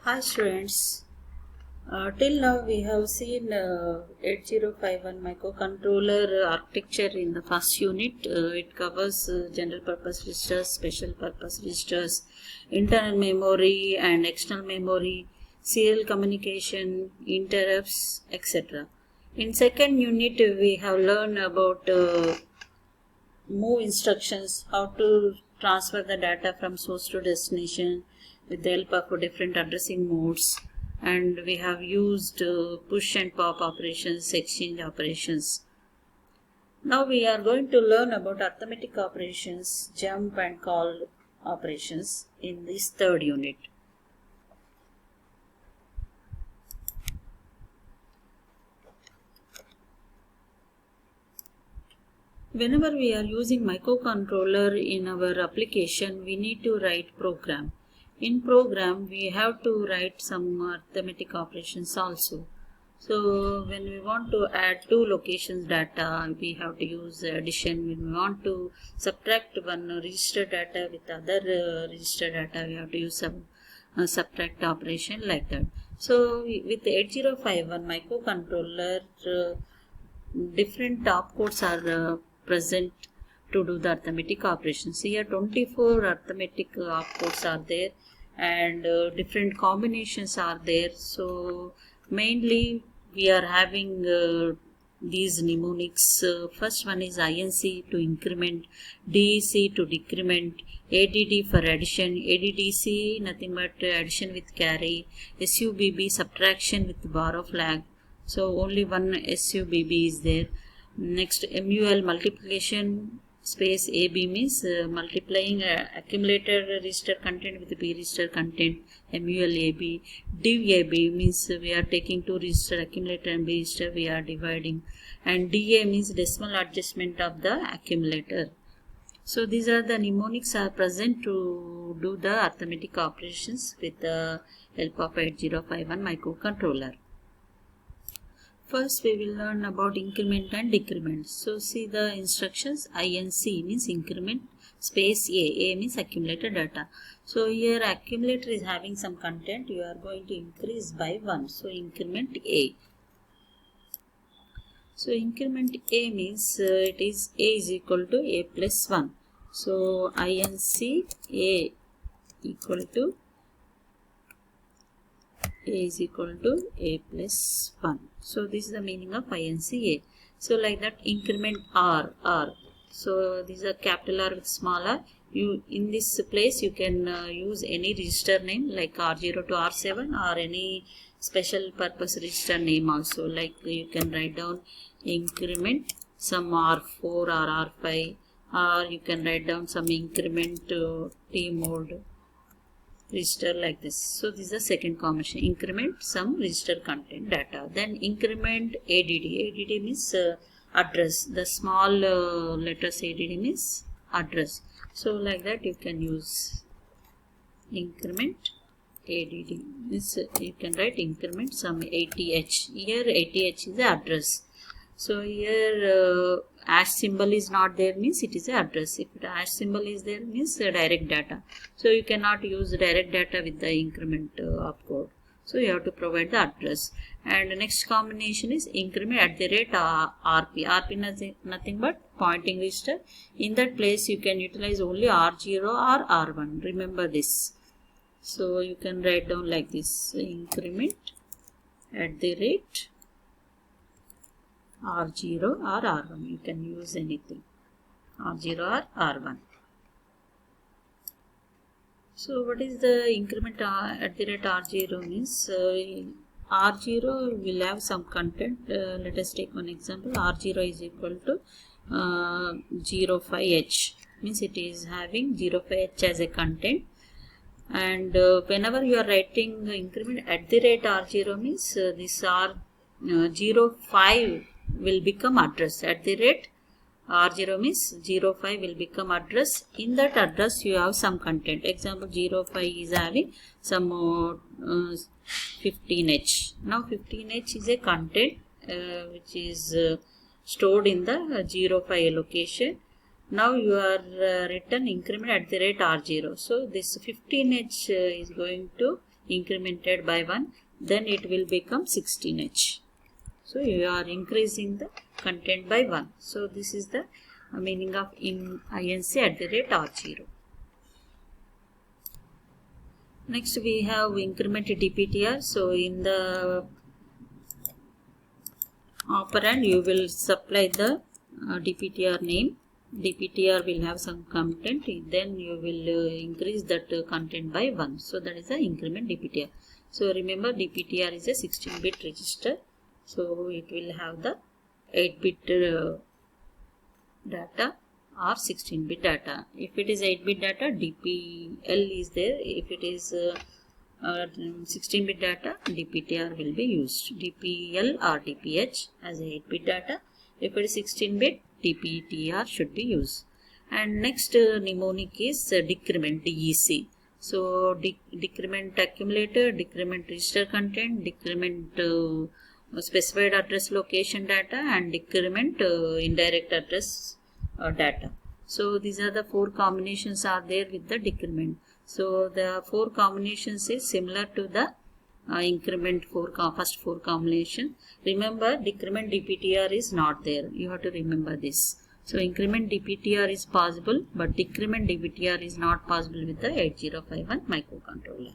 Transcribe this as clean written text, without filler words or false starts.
Hi students, till now we have seen 8051 microcontroller architecture in the first unit. It covers general purpose registers, special purpose registers, internal memory and external memory, serial communication, interrupts, etc. In second unit we have learned about move instructions, how to transfer the data from source to destination with the help of different addressing modes, and we have used push and pop operations, exchange operations. Now we are going to learn about arithmetic operations, jump and call operations in this third unit. Whenever we are using microcontroller in our application, we need to write program. In program, we have to write some arithmetic operations also. So when we want to add two locations data, we have to use addition. When we want to subtract one register data with other register data, we have to use some subtract operation like that. So with the 8051 microcontroller, different opcodes are present to do the arithmetic operations. Here 24 arithmetic opcodes are there, and different combinations are there. So mainly we are having these mnemonics. First one is INC to increment, DEC to decrement, ADD for addition, ADDC nothing but addition with carry, SUBB subtraction with bar of flag. So only one SUBB is there. Next, MUL multiplication space AB means multiplying accumulated register content with B register content, MUL AB. Div AB means we are taking two register accumulator and B register, we are dividing, and DA means decimal adjustment of the accumulator. So these are the mnemonics are present to do the arithmetic operations with the help of 8051 microcontroller. First we will learn about increment and decrement. So see the instructions. INC means increment space A means accumulated data. So here accumulator is having some content, you are going to increase by 1. So increment A. So increment A means it is A is equal to A plus 1. So INC A equal to A is equal to A plus 1. So this is the meaning of INC A. So like that increment R. So this is a capital R with small r. You in this place you can use any register name like R0 to R7 or any special purpose register name also. Like you can write down increment some R4 or R5, or you can write down some increment T mode register like this. So this is the second combination, increment some register content data. Then increment ADD means address. The small letters ADD means address. So like that you can use increment ADD means you can write increment some ATH. Here ATH is the address. So here hash symbol is not there means it is a address. If the hash symbol is there means direct data. So you cannot use direct data with the increment opcode. So you have to provide the address. And the next combination is increment at the rate RP. RP is nothing but pointing register. In that place you can utilize only R0 or R1. Remember this. So you can write down like this, increment at the rate R0 or R1. You can use anything, R0 or R1. So what is the increment at the rate R0 means? R0 will have some content. Let us take one example. R0 is equal to 05H means it is having 05H as a content. And whenever you are writing increment at the rate R0 means this R05 will become address. At the rate R0 means 05 will become address. In that address you have some content. Example 05 is having some 15H. Now 15H is a content which is stored in the 05 location. Now you are written increment at the rate R0. So this 15H is going to incremented by 1, then it will become 16H. So you are increasing the content by 1. So this is the meaning of inc@r0. Next we have increment dptr. So in the operand you will supply the dptr name. dptr will have some content, then you will increase that content by 1. So that is the increment dptr. So remember, dptr is a 16-bit register. So it will have the 8-bit data or 16-bit data. If it is 8-bit data, DPL is there. If it is 16-bit data, DPTR will be used. DPL or DPH as 8-bit data. If it is 16-bit, DPTR should be used. And next mnemonic is decrement, DEC. So decrement accumulator, decrement register content, decrement specified address location data, and decrement indirect address data. So these are the 4 combinations are there with the decrement. So the 4 combinations is similar to the increment first 4 combination. Remember, decrement dptr is not there. You have to remember this. So increment dptr is possible, but decrement dptr is not possible with the 8051 microcontroller.